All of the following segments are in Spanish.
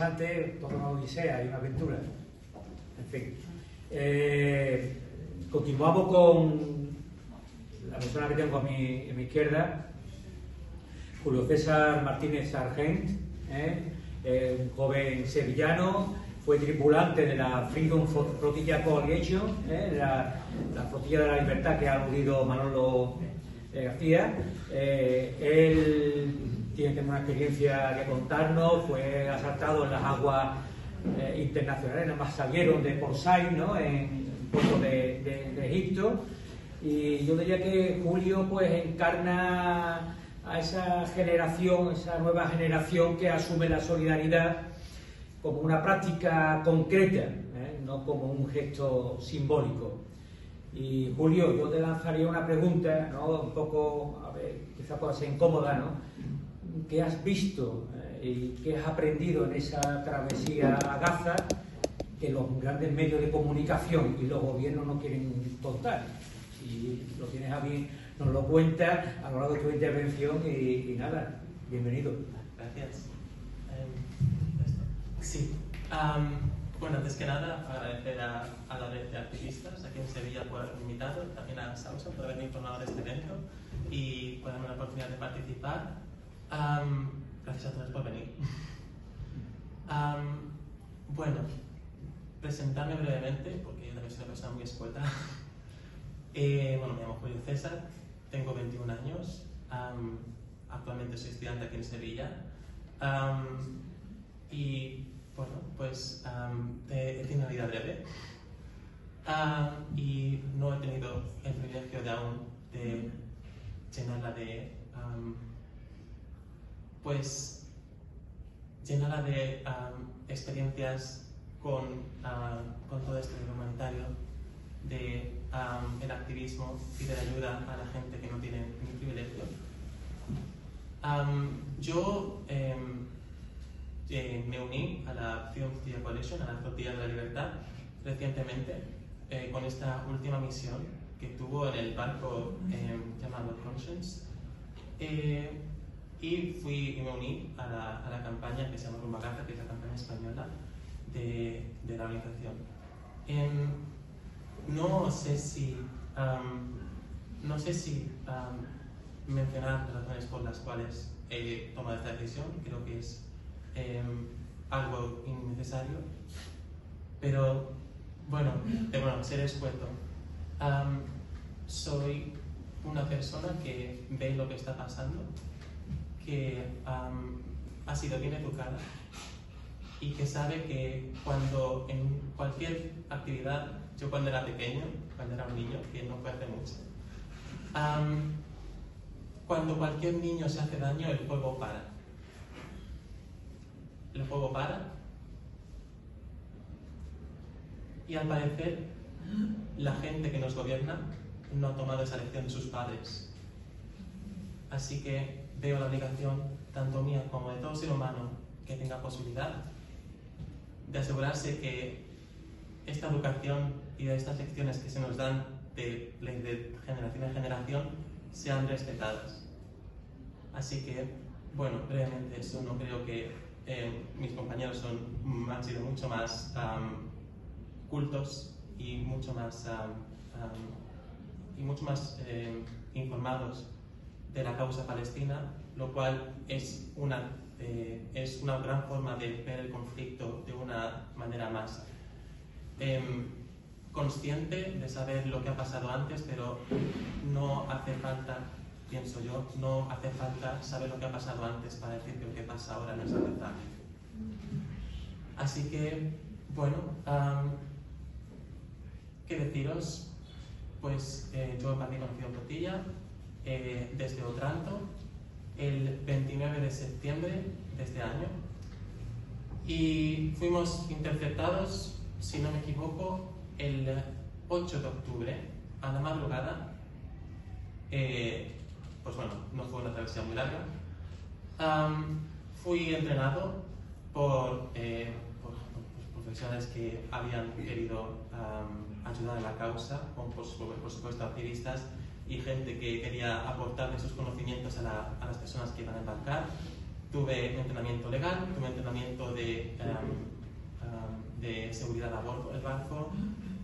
Toda una odisea y una aventura. En fin. Continuamos con la persona que tengo a mi izquierda, Julio César Martínez Sargent, un joven sevillano, fue tripulante de la Freedom Flotilla Coalition, la flotilla de la libertad que ha aludido Manolo García. Él tiene una experiencia que contarnos, fue asaltado en las aguas internacionales, nada más salieron de Port Said, ¿no?, en el puerto de Egipto, y yo diría que Julio pues encarna a esa generación, esa nueva generación que asume la solidaridad como una práctica concreta, no como un gesto simbólico. Y Julio, yo te lanzaría una pregunta, ¿no?, un poco, a ver, quizá pueda ser incómoda, ¿no? ¿Qué has visto y qué has aprendido en esa travesía a Gaza que los grandes medios de comunicación y los gobiernos no quieren contar? Si lo tienes a bien, nos lo cuentas a lo largo de tu intervención y nada, bienvenido. Gracias. Sí. Bueno, antes que nada, agradecer a la red de activistas aquí en Sevilla por haberme invitado, también a Samson por haberme informado de este evento y por darme la oportunidad de participar. Gracias a todos por venir. Bueno, presentarme brevemente, porque yo también soy una persona muy escueta. Bueno, me llamo Julio César, tengo 21 años, actualmente soy estudiante aquí en Sevilla. Y bueno, pues he tenido una vida breve y no he tenido el privilegio de aún de llenarla de experiencias con todo este nivel humanitario, el activismo y de la ayuda a la gente que no tiene ningún privilegio. Yo me uní a la Freedom Flotilla Coalition, a la Flotilla de la Libertad, recientemente con esta última misión que tuvo en el barco llamado Conscience. Y me uní a la campaña que se llama Rumbo a Gaza, que es la campaña española de la organización. No sé si mencionar las razones por las cuales he tomado esta decisión, creo que es algo innecesario, pero bueno, ser escueto. Soy una persona que ve lo que está pasando, que ha sido bien educada y que sabe que cuando en cualquier actividad, yo cuando era pequeño, cuando era un niño, que no fue hace mucho, cuando cualquier niño se hace daño, el fuego para. El fuego para y al parecer la gente que nos gobierna no ha tomado esa lección de sus padres. Así que veo la obligación, tanto mía como de todo ser humano que tenga posibilidad, de asegurarse que esta educación y de estas lecciones que se nos dan de generación en generación sean respetadas. Así que, bueno, brevemente eso, no creo que mis compañeros han sido mucho más cultos y mucho más informados de la causa palestina, lo cual es una gran forma de ver el conflicto de una manera más consciente, de saber lo que ha pasado antes, pero no hace falta, pienso yo, no hace falta saber lo que ha pasado antes para decir que lo que pasa ahora no es aceptable. Así que, bueno, ¿qué deciros? Pues yo partí con Freedom Flotilla desde Otranto el 29 de septiembre de este año y fuimos interceptados, si no me equivoco, el 8 de octubre a la madrugada. Pues bueno, no fue una travesía muy larga. Fui entrenado por profesionales que habían querido ayudar a la causa, con por supuesto activistas y gente que quería aportarle sus conocimientos a las personas que iban a embarcar. tuve entrenamiento legal, tuve entrenamiento de seguridad a bordo del barco,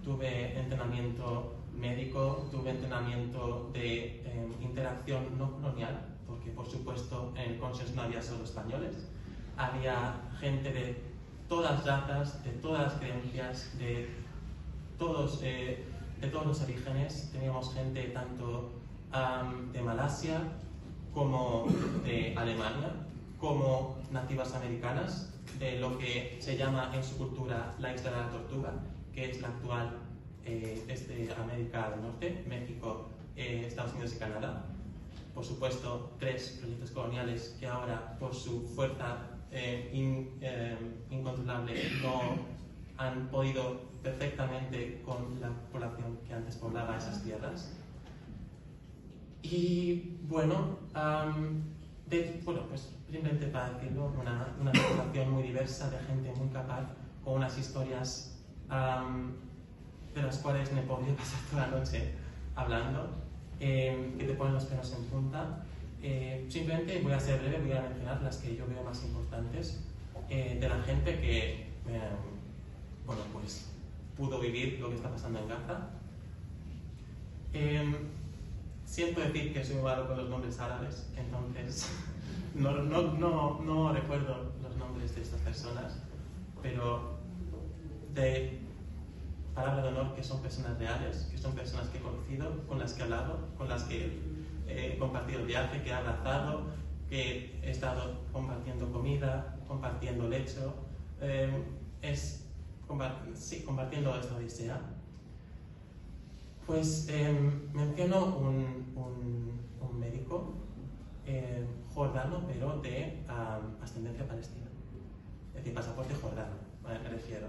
tuve entrenamiento médico, tuve entrenamiento de interacción no colonial, porque por supuesto en Conscience no había solo españoles, había gente de todas las razas, de todas las creencias, de todos los orígenes. Teníamos gente tanto de Malasia como de Alemania, como nativas americanas, de lo que se llama en su cultura la Isla de la Tortuga, que es la actual América del Norte, México, Estados Unidos y Canadá. Por supuesto, 3 proyectos coloniales que ahora, por su fuerza incontrolable, no han podido perfectamente con la población que antes poblaba esas tierras. Y bueno, pues simplemente para decirlo, una población muy diversa, de gente muy capaz, con unas historias de las cuales me podría pasar toda la noche hablando, que te ponen los pelos en punta. Simplemente voy a ser breve, voy a mencionar las que yo veo más importantes, de la gente que bueno, pues pudo vivir lo que está pasando en Gaza. Siento decir que soy malo con los nombres árabes, entonces no recuerdo los nombres de estas personas, pero de palabra de honor que son personas reales, que son personas que he conocido, con las que he hablado, con las que he compartido el viaje, que he abrazado, que he estado compartiendo comida, compartiendo lecho, compartiendo esta odisea. Pues menciono un médico jordano, pero de ascendencia palestina, es decir, pasaporte jordano, me refiero,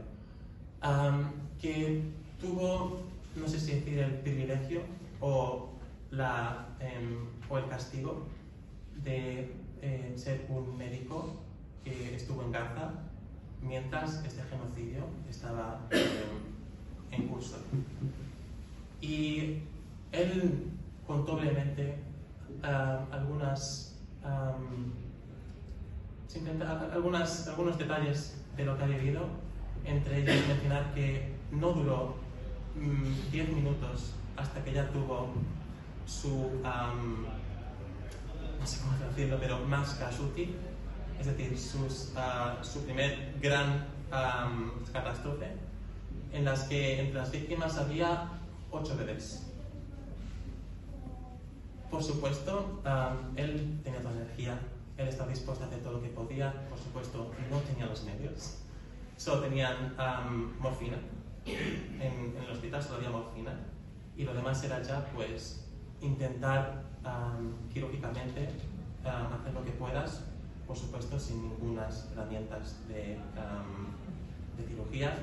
que tuvo, no sé si decir el privilegio o el castigo de ser un médico que estuvo en Gaza mientras este genocidio estaba en curso. Y él contó brevemente algunos detalles de lo que ha vivido, entre ellos mencionar que no duró 10 minutos hasta que ya tuvo su, no sé cómo decirlo, pero mass casualty, es decir, su primer gran catástrofe, en las que entre las víctimas había 8 bebés. Por supuesto, él tenía toda la energía, él estaba dispuesto a hacer todo lo que podía. Por supuesto, no tenía los medios, solo tenían morfina. En el hospital solo había morfina, y lo demás era ya pues intentar quirúrgicamente hacer lo que puedas, por supuesto sin ninguna herramientas de cirugía,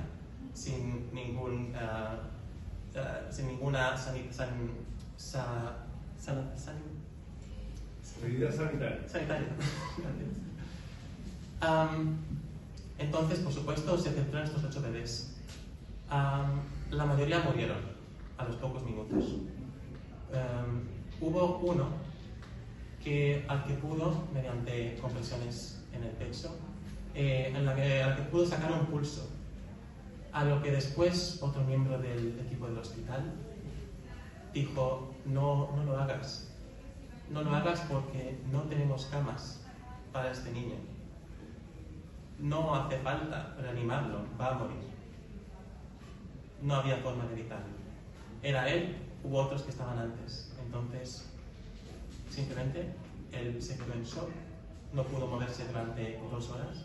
sin ninguna medida sanitaria. Entonces, por supuesto, se centró en estos 8 bebés. La mayoría murieron a los pocos minutos. Hubo uno al que pudo, mediante compresiones en el pecho, al que pudo sacar un pulso, a lo que después otro miembro del equipo del hospital dijo: no lo hagas. No lo hagas porque no tenemos camas para este niño. No hace falta reanimarlo, va a morir. No había forma de evitarlo. Era él, hubo otros que estaban antes. Entonces, simplemente, él se quedó en shock, no pudo moverse durante 2 horas.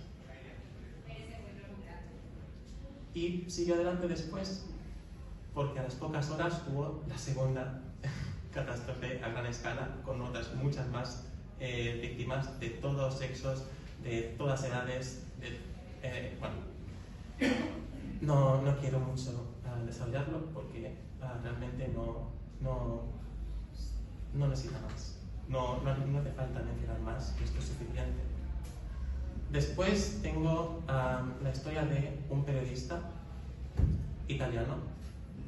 Y siguió adelante después, porque a las pocas horas hubo la segunda catástrofe a gran escala, con otras muchas más víctimas de todos sexos, de todas edades. No quiero mucho desarrollarlo porque realmente no necesita más. No hace falta mencionar más, esto es suficiente. Después tengo la historia de un periodista italiano,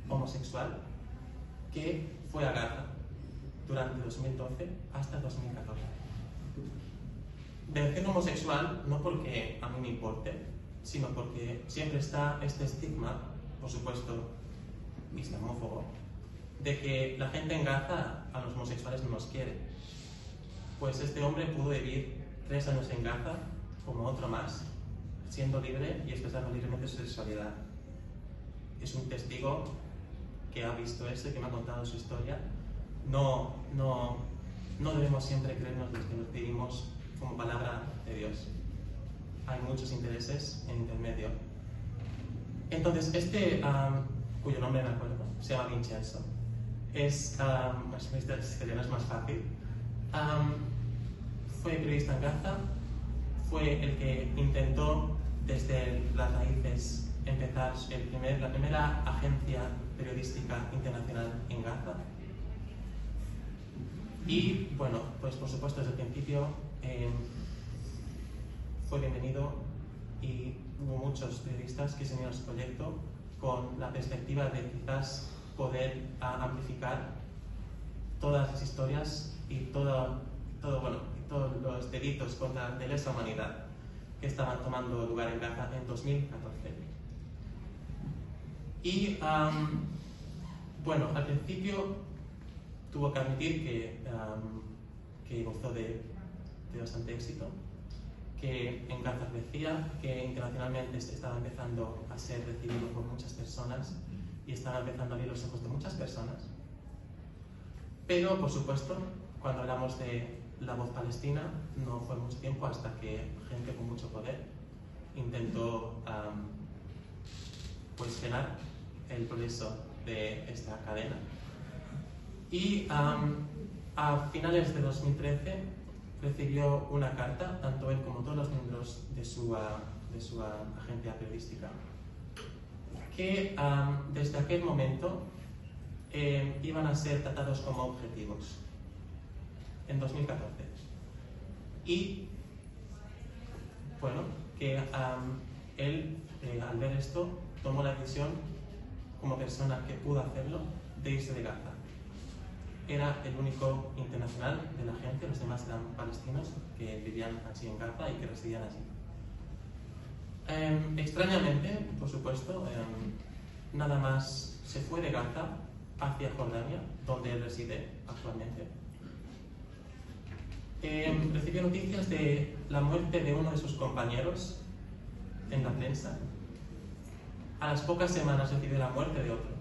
homosexual, que fue a Gaza durante 2012 hasta 2014. Vencer homosexual no porque a mí me importe, sino porque siempre está este estigma, por supuesto, islamófobo, de que la gente en Gaza a los homosexuales no nos quiere. Pues este hombre pudo vivir 3 años en Gaza como otro más, siendo libre y expresando libremente su sexualidad. Es un testigo que ha visto eso y que me ha contado su historia. No debemos siempre creernos los que nos vivimos como palabra de Dios. Hay muchos intereses en intermedio. Entonces, cuyo nombre me acuerdo, se llama Vincenzo. Este italiano es más fácil. Fue periodista en Gaza, fue el que intentó desde las raíces empezar la primera agencia periodística internacional en Gaza. Y bueno, pues por supuesto desde el principio fue bienvenido y hubo muchos periodistas que se unieron a su proyecto con la perspectiva de quizás poder amplificar todas las historias y todos los delitos contra de lesa humanidad que estaban tomando lugar en Gaza en 2014. Y bueno, al principio tuvo que admitir que gozó de bastante éxito, que en Gaza crecía, que internacionalmente estaba empezando a ser recibido por muchas personas y estaba empezando a abrir los ojos de muchas personas. Pero, por supuesto, cuando hablamos de la voz palestina, no fue mucho tiempo hasta que gente con mucho poder intentó pues frenar el progreso de esta cadena. Y a finales de 2013 recibió una carta, tanto él como todos los miembros de su agencia periodística, que desde aquel momento iban a ser tratados como objetivos en 2014. Y bueno, que él al ver esto tomó la decisión, como persona que pudo hacerlo, de irse de Gaza. Era el único internacional de la agencia, los demás eran palestinos que vivían allí en Gaza y que residían allí. Extrañamente, por supuesto, nada más se fue de Gaza hacia Jordania, donde él reside actualmente. Recibió noticias de la muerte de uno de sus compañeros en la prensa. A las pocas semanas recibió la muerte de otro.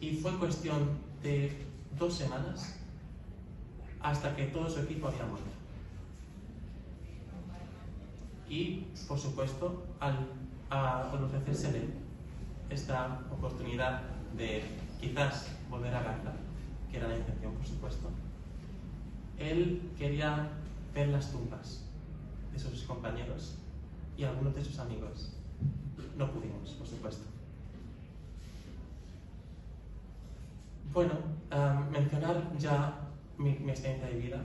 Y fue cuestión de 2 semanas hasta que todo su equipo había muerto. Y, por supuesto, al ofrecérsele esta oportunidad de quizás volver a Gaza, que era la intención, por supuesto, él quería ver las tumbas de sus compañeros y algunos de sus amigos. No pudimos, por supuesto. Bueno, mencionar ya mi experiencia de vida,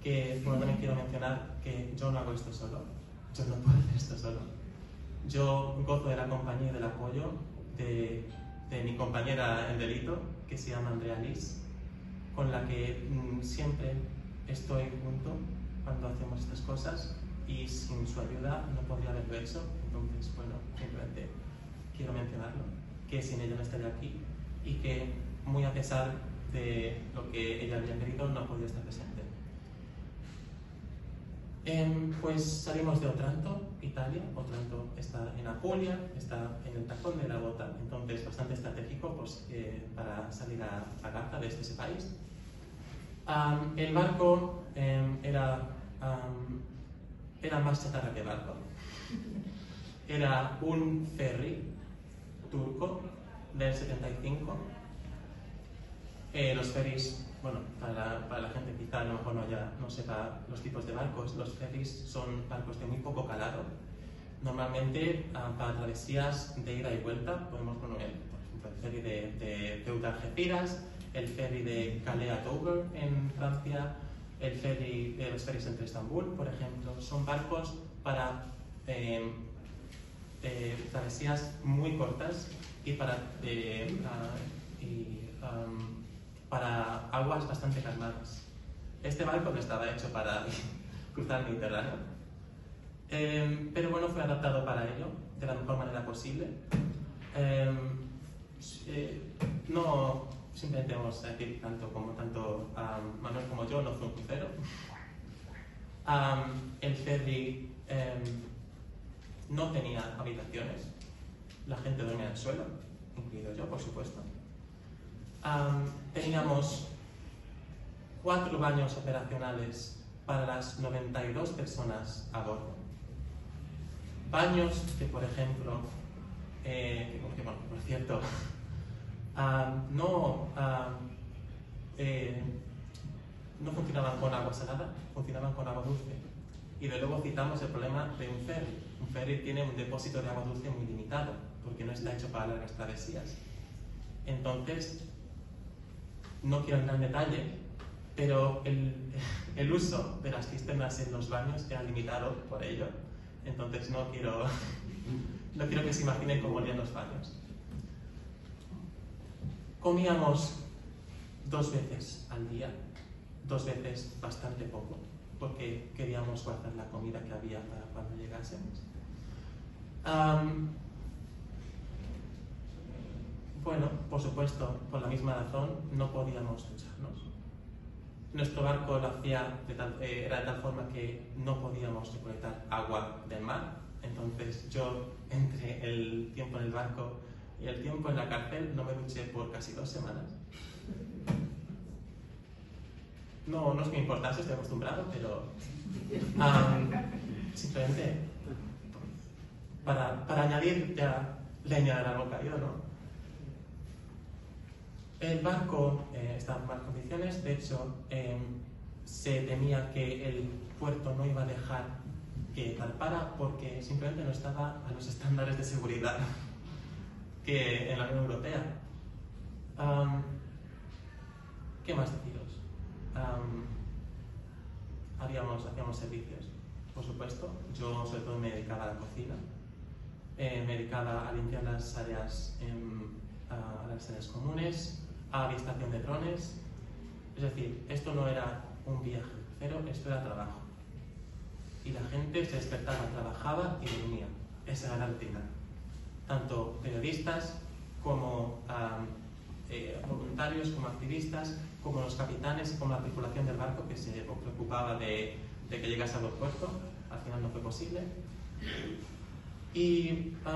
que bueno, también quiero mencionar que yo no hago esto solo, yo no puedo hacer esto solo. Yo gozo de la compañía y del apoyo de mi compañera en delito, que se llama Andrea Liz, con la que siempre estoy junto cuando hacemos estas cosas, y sin su ayuda no podría haberlo hecho. Entonces, bueno, simplemente quiero mencionarlo, que sin ella no estaría aquí y que, muy a pesar de lo que ella había querido, no podía estar presente. Pues salimos de Otranto, Italia. Otranto está en Apulia, está en el tacón de la bota, entonces bastante estratégico pues, para salir a Gaza desde ese país. El barco era más chatarra que barco. Era un ferry turco del 75. Los ferries, bueno, para la gente quizá a lo mejor no sepa los tipos de barcos, los ferries son barcos de muy poco calado. Normalmente para travesías de ida y vuelta podemos poner, por ejemplo, el ferry de Ceuta a Algeciras, el ferry de Calais a Dover en Francia, los ferries entre Estambul, por ejemplo. Son barcos para travesías muy cortas y para aguas bastante calmadas. Este barco no estaba hecho para cruzar el Mediterráneo. Pero bueno, fue adaptado para ello de la mejor manera posible. No, simplemente vamos a decir, tanto Manuel como yo no fue un crucero. El ferry no tenía habitaciones, la gente dormía en el suelo, incluido yo, por supuesto. Teníamos 4 baños operacionales para las 92 personas a bordo. Baños que, por ejemplo, por cierto, no funcionaban con agua salada, funcionaban con agua dulce. Y de luego citamos el problema de un ferry. Un ferry tiene un depósito de agua dulce muy limitado, porque no está hecho para largas travesías. Entonces, no quiero entrar en detalle, pero el uso de las cisternas en los baños era limitado por ello. Entonces no quiero que se imaginen cómo olían los baños. Comíamos 2 veces al día, 2 veces bastante poco, porque queríamos guardar la comida que había para cuando llegásemos. Bueno, por supuesto, por la misma razón, no podíamos ducharnos. Nuestro barco lo hacía era de tal forma que no podíamos recolectar agua del mar. Entonces yo, entre el tiempo en el barco y el tiempo en la cárcel, no me duché por casi 2 semanas. No es que me importase, estoy acostumbrado, pero simplemente para añadir ya leña al árbol caído, ¿no? El barco estaba en malas condiciones, de hecho se temía que el puerto no iba a dejar que zarpara porque simplemente no estaba a los estándares de seguridad que en la Unión Europea. ¿Qué más deciros? Hacíamos servicios, por supuesto. Yo sobre todo me dedicaba a la cocina, me dedicaba a limpiar las áreas comunes, a avistación de drones. Es decir, esto no era un viaje cero, esto era trabajo. Y la gente se despertaba, trabajaba y dormía. Esa era la rutina. Tanto periodistas como voluntarios, como activistas, como los capitanes y como la tripulación del barco que se preocupaba de que llegase a buen puerto. Al final no fue posible. Y a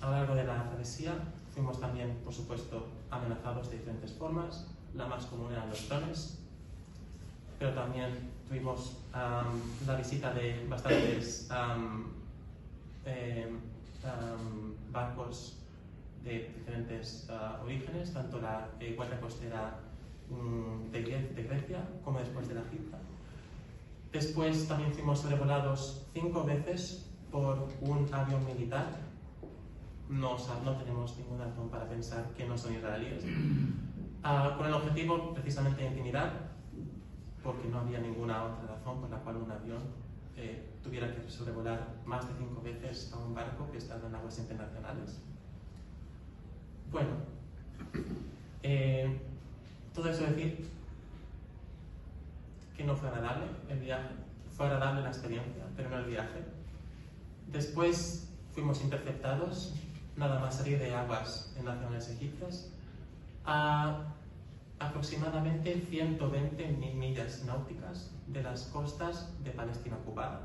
lo largo de la travesía fuimos también, por supuesto, amenazados de diferentes formas. La más común eran los drones, pero también tuvimos la visita de bastantes barcos de diferentes orígenes, tanto la Guardia Costera de Grecia como después de la Egipta. Después también fuimos sobrevolados 5 veces por un avión militar. No tenemos ninguna razón para pensar que no son israelíes. Con el objetivo precisamente de intimidar, porque no había ninguna otra razón por la cual un avión tuviera que sobrevolar más de 5 veces a un barco que estaba en aguas internacionales. Bueno, todo eso decir que no fue agradable el viaje, fue agradable la experiencia, pero no el viaje. Después fuimos interceptados, nada más salir de aguas nacionales egipcias, a aproximadamente 120 millas náuticas de las costas de Palestina ocupada.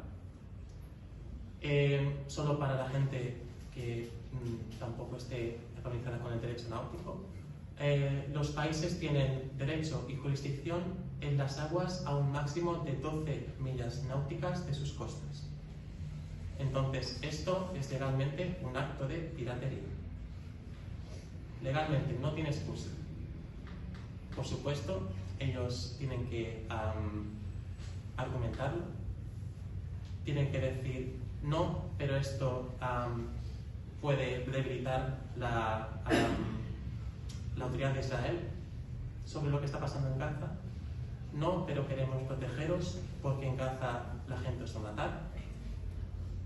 Solo para la gente que tampoco esté familiarizada con el derecho náutico, los países tienen derecho y jurisdicción en las aguas a un máximo de 12 millas náuticas de sus costas. Entonces, esto es legalmente un acto de piratería. Legalmente, no tiene excusa. Por supuesto, ellos tienen que argumentarlo, tienen que decir no, pero esto puede debilitar la autoridad de Israel sobre lo que está pasando en Gaza. No, pero queremos protegeros porque en Gaza la gente os va a matar.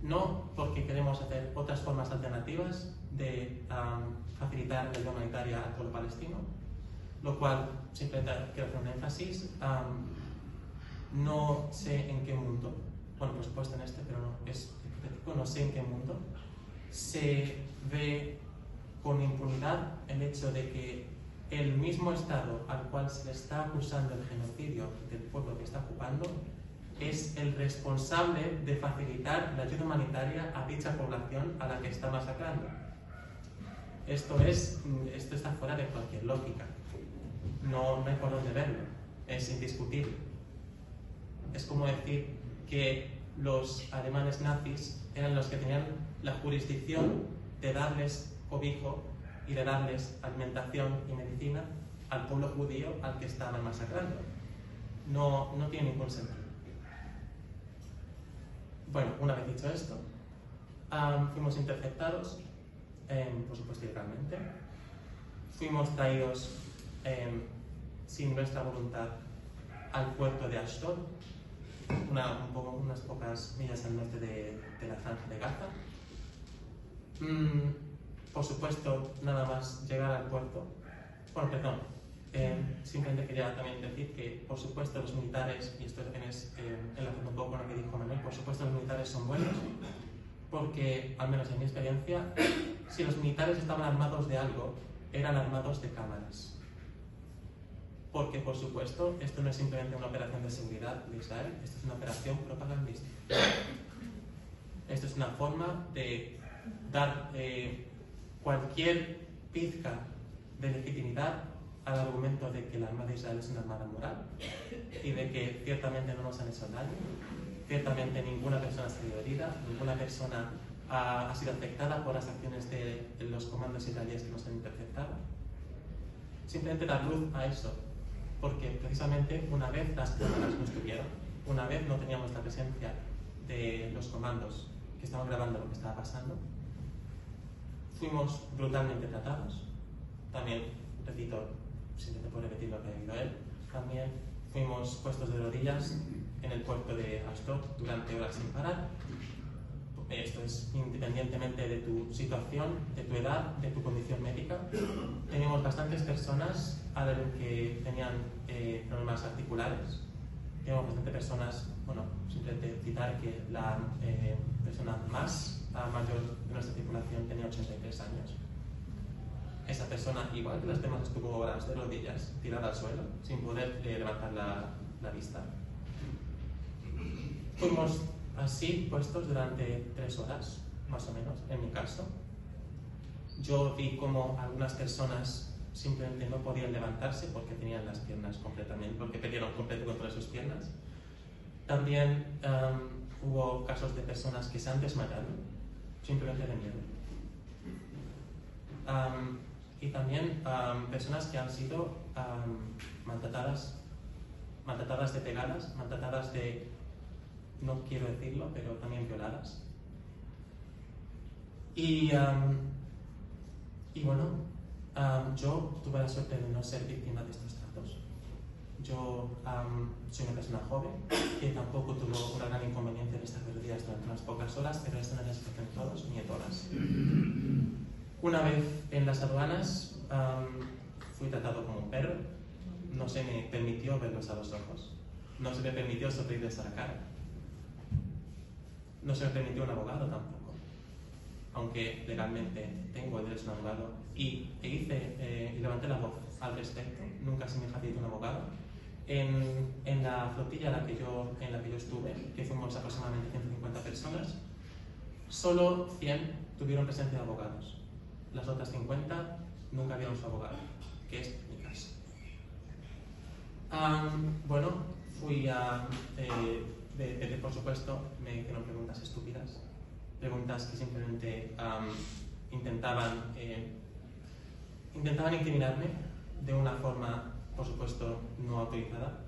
No, porque queremos hacer otras formas alternativas de facilitar la ayuda humanitaria al pueblo palestino, lo cual, simplemente quiero hacer un énfasis, no sé en qué mundo, bueno, por supuesto en este, pero no, es hipotético, no sé en qué mundo, se ve con impunidad el hecho de que el mismo Estado al cual se le está acusando el genocidio del pueblo que está ocupando es el responsable de facilitar la ayuda humanitaria a dicha población a la que está masacrando. Esto está fuera de cualquier lógica. No hay por dónde verlo. Es indiscutible. Es como decir que los alemanes nazis eran los que tenían la jurisdicción de darles cobijo y de darles alimentación y medicina al pueblo judío al que estaban masacrando. No tiene ningún sentido. Bueno, una vez dicho esto, fuimos interceptados, por supuesto ilegalmente. Fuimos traídos sin nuestra voluntad al puerto de Ashdod, unas pocas millas al norte de la franja de Gaza. Por supuesto, nada más llegar al puerto, bueno, perdón, simplemente quería también decir que, por supuesto, los militares, y esto también es enlazando un poco con lo que dijo Manuel, por supuesto los militares son buenos, porque, al menos en mi experiencia, si los militares estaban armados de algo, eran armados de cámaras. Porque, por supuesto, esto no es simplemente una operación de seguridad de Israel, esto es una operación propagandística. Esto es una forma de dar cualquier pizca de legitimidad al argumento de que la Armada de Israel es una armada moral y de que ciertamente no nos han hecho daño, ciertamente ninguna persona ha salido herida, ninguna persona ha sido afectada por las acciones de los comandos israelíes que nos han interceptado. Simplemente dar luz a eso, porque precisamente una vez las cámaras no estuvieron, una vez no teníamos la presencia de los comandos que estaban grabando lo que estaba pasando, fuimos brutalmente tratados. También, repito, simplemente por repetir lo que ha dicho él, también fuimos puestos de rodillas en el puerto de Ashdod durante horas sin parar. Esto es independientemente de tu situación, de tu edad, de tu condición médica. Teníamos bastantes personas que tenían problemas articulares. Teníamos bastantes personas, bueno, simplemente citar que la persona más mayor de nuestra tripulación tenía 83 años. Esa persona, igual que las demás, estuvo horas de rodillas, tirada al suelo, sin poder levantar la vista. Fuimos así puestos durante 3 horas, más o menos, en mi caso. Yo vi como algunas personas simplemente no podían levantarse porque tenían las piernas completamente, porque perdieron completo control de sus piernas. También hubo casos de personas que se han desmayado, simplemente de miedo. Y también personas que han sido maltratadas de pegadas, maltratadas de, no quiero decirlo, pero también violadas. Y bueno, yo tuve la suerte de no ser víctima de estos tratos. Yo soy una persona joven que tampoco tuvo una gran inconveniencia de estar perdidas durante unas pocas horas, pero esto no es la situación de todos ni de todas. Una vez en las aduanas fui tratado como un perro, no se me permitió verlos a los ojos, no se me permitió sonreírles a la cara, no se me permitió un abogado tampoco, aunque legalmente tengo el derecho a un abogado y levanté la voz al respecto, nunca se me facilitó un abogado. En la flotilla en la que yo estuve, que fuimos aproximadamente 150 personas, solo 100 tuvieron presencia de abogados. Las otras 50 nunca vieron su abogado, que es mi caso. Bueno, fui por supuesto, me hicieron preguntas estúpidas, preguntas que simplemente intentaban incriminarme de una forma, por supuesto, no autorizada.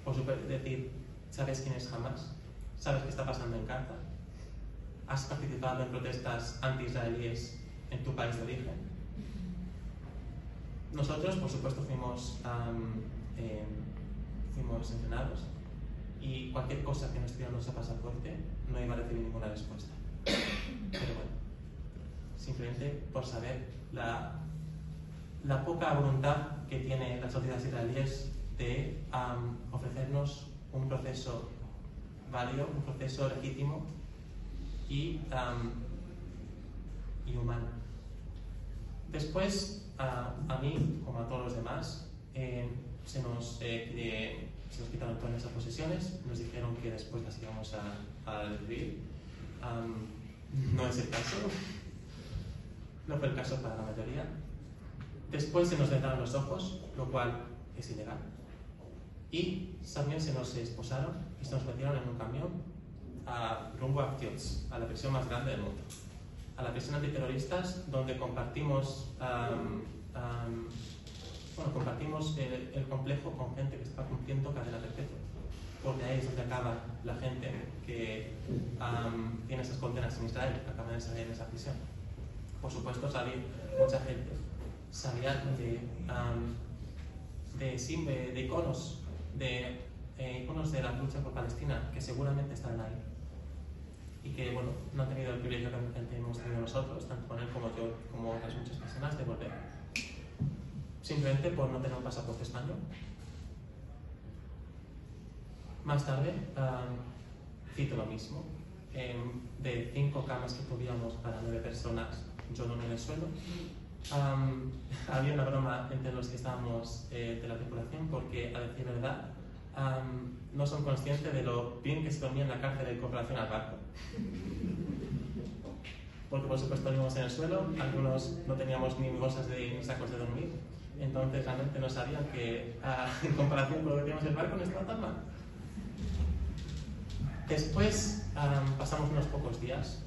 Por supuesto, decir, ¿sabes quién es Hamas? ¿Sabes qué está pasando en Gaza? ¿Has participado en protestas anti-israelíes en tu país de origen? Nosotros, por supuesto, fuimos entrenados y cualquier cosa que nos tirara nuestro pasaporte no iba a recibir ninguna respuesta. Pero bueno, simplemente por saber la poca voluntad que tienen las autoridades israelíes de ofrecernos un proceso válido, un proceso legítimo y humano. Después, a mí, como a todos los demás, se nos quitaron todas esas posesiones, nos dijeron que después las íbamos a destruir. No es el caso, no fue el caso para la mayoría. Después se nos vendaron los ojos, lo cual es ilegal. Y también se nos esposaron y se nos metieron en un camión rumbo a Aktios, a la prisión más grande del mundo. A la prisión antiterroristas, donde compartimos compartimos el complejo con gente que está cumpliendo cadena perpetua, porque ahí es donde acaba la gente que tiene esas condenas en Israel, que acaban de salir en esa prisión. Por supuesto, mucha gente sabía de iconos de la lucha por Palestina, que seguramente están ahí y que bueno, no han tenido el privilegio que hemos tenido nosotros, tanto con él como yo, como otras muchas personas, de volver simplemente por no tener un pasaporte español. Más tarde, cito lo mismo, de 5 camas que tuvimos para 9 personas, yo dormí en el suelo. Había una broma entre los que estábamos de la tripulación, porque a decir verdad no son conscientes de lo bien que se dormía en la cárcel en comparación al barco, porque por supuesto dormíamos en el suelo, algunos no teníamos ni bolsas ni sacos de dormir, entonces realmente no sabían que en comparación con lo que teníamos en el barco no estaba tan mal. Después pasamos unos pocos días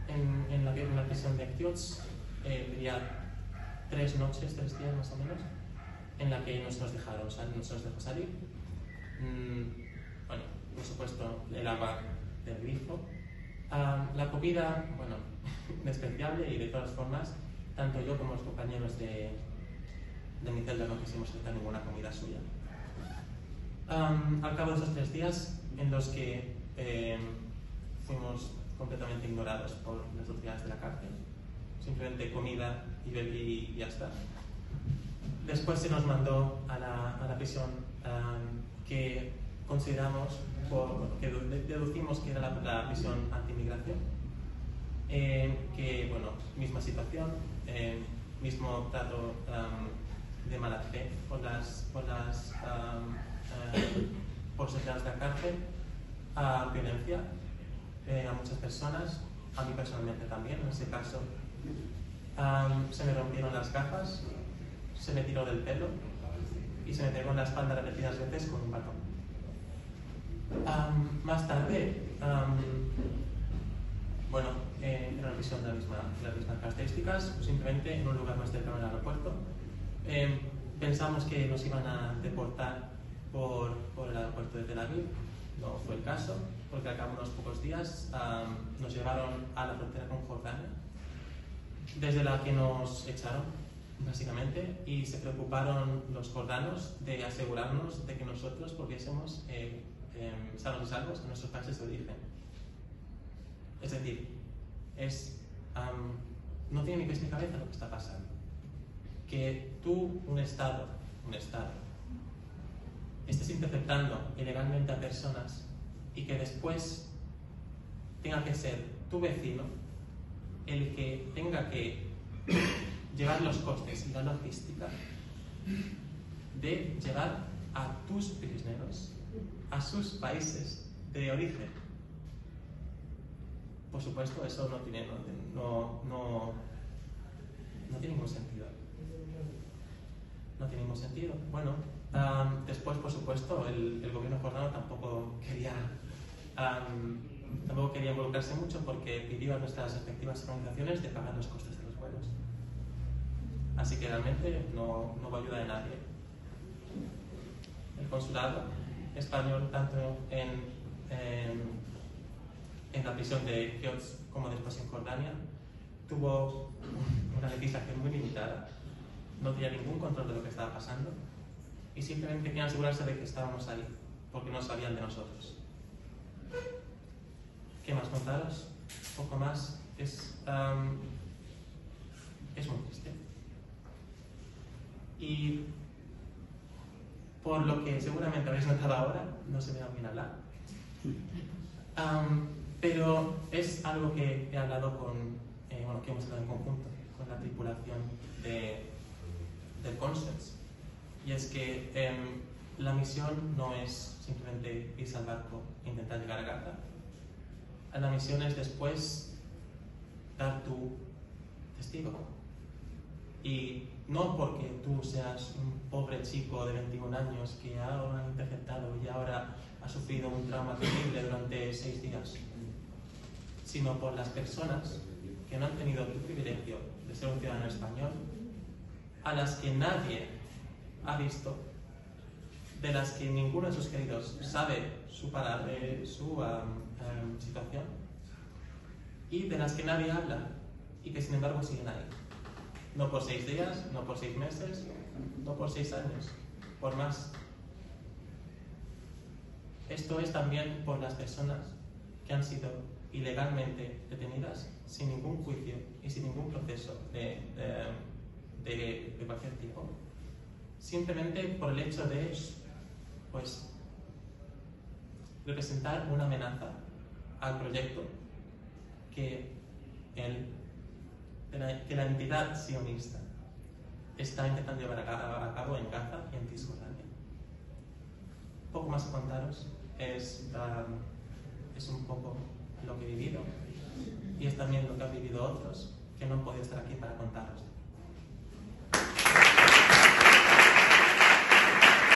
en la prisión de Aktios, diría 3 noches, 3 días más o menos, en la que nos dejaron salir. Bueno, por supuesto, el agua del grifo. La comida, bueno, despreciable, y de todas formas, tanto yo como los compañeros de mi celda no quisimos aceptar ninguna comida suya. Al cabo de esos 3 días, en los que fuimos completamente ignorados por las autoridades de la cárcel, simplemente comida y ya está. Después se nos mandó a la prisión que consideramos, que deducimos que era la prisión anti-inmigración, que, bueno, misma situación, mismo trato de mala fe por los empleados de la cárcel, violencia a muchas personas, a mí personalmente también, en ese caso. Se me rompieron las gafas, se me tiró del pelo y se me pegó en la espalda repetidas veces con un batón. Más tarde, bueno, era una prisión de las mismas características, simplemente en un lugar más cercano al aeropuerto. Pensamos que nos iban a deportar por el aeropuerto de Tel Aviv. No fue el caso, porque al cabo de unos pocos días nos llevaron a la frontera con Jordania, desde la que nos echaron, básicamente, y se preocuparon los jordanos de asegurarnos de que nosotros volviésemos sanos y salvos a nuestros países de origen. Es decir, no tiene ni pies ni cabeza lo que está pasando. Que tú, un Estado, estés interceptando ilegalmente a personas y que después tenga que ser tu vecino el que tenga que llevar los costes y la logística de llevar a tus prisioneros a sus países de origen. Por supuesto, eso no tiene ningún sentido. No tiene ningún sentido. Bueno, después, por supuesto, el gobierno jordano tampoco quería involucrarse mucho, porque pidió a nuestras respectivas organizaciones de pagar los costes de los vuelos. Así que realmente no va a ayudar a nadie. El consulado español, tanto en la prisión de Kiotz como después en Jordania, tuvo una legislación muy limitada, no tenía ningún control de lo que estaba pasando y simplemente querían asegurarse de que estábamos ahí, porque no sabían de nosotros. ¿Qué más contaros? Poco más. Es muy triste. Y por lo que seguramente habéis notado ahora, no se me da bien hablar. Pero es algo que he hablado que hemos hablado en conjunto con la tripulación del Constance. Y es que la misión no es simplemente irse al barco e intentar llegar a Gaza. La misión es después dar tu testigo. Y no porque tú seas un pobre chico de 21 años que ahora ha interceptado y ahora ha sufrido un trauma terrible durante 6 días, sino por las personas que no han tenido tu privilegio de ser un ciudadano español, a las que nadie ha visto, de las que ninguno de sus queridos sabe su situación, y de las que nadie habla y que sin embargo siguen ahí. No por 6 días, no por 6 meses, no por 6 años, por más. Esto es también por las personas que han sido ilegalmente detenidas sin ningún juicio y sin ningún proceso de cualquier tipo, simplemente por el hecho de representar una amenaza al proyecto que la entidad sionista está intentando llevar a cabo en Gaza y en Cisjordania. Poco más que contaros, es un poco lo que he vivido y es también lo que han vivido otros que no han podido estar aquí para contaros.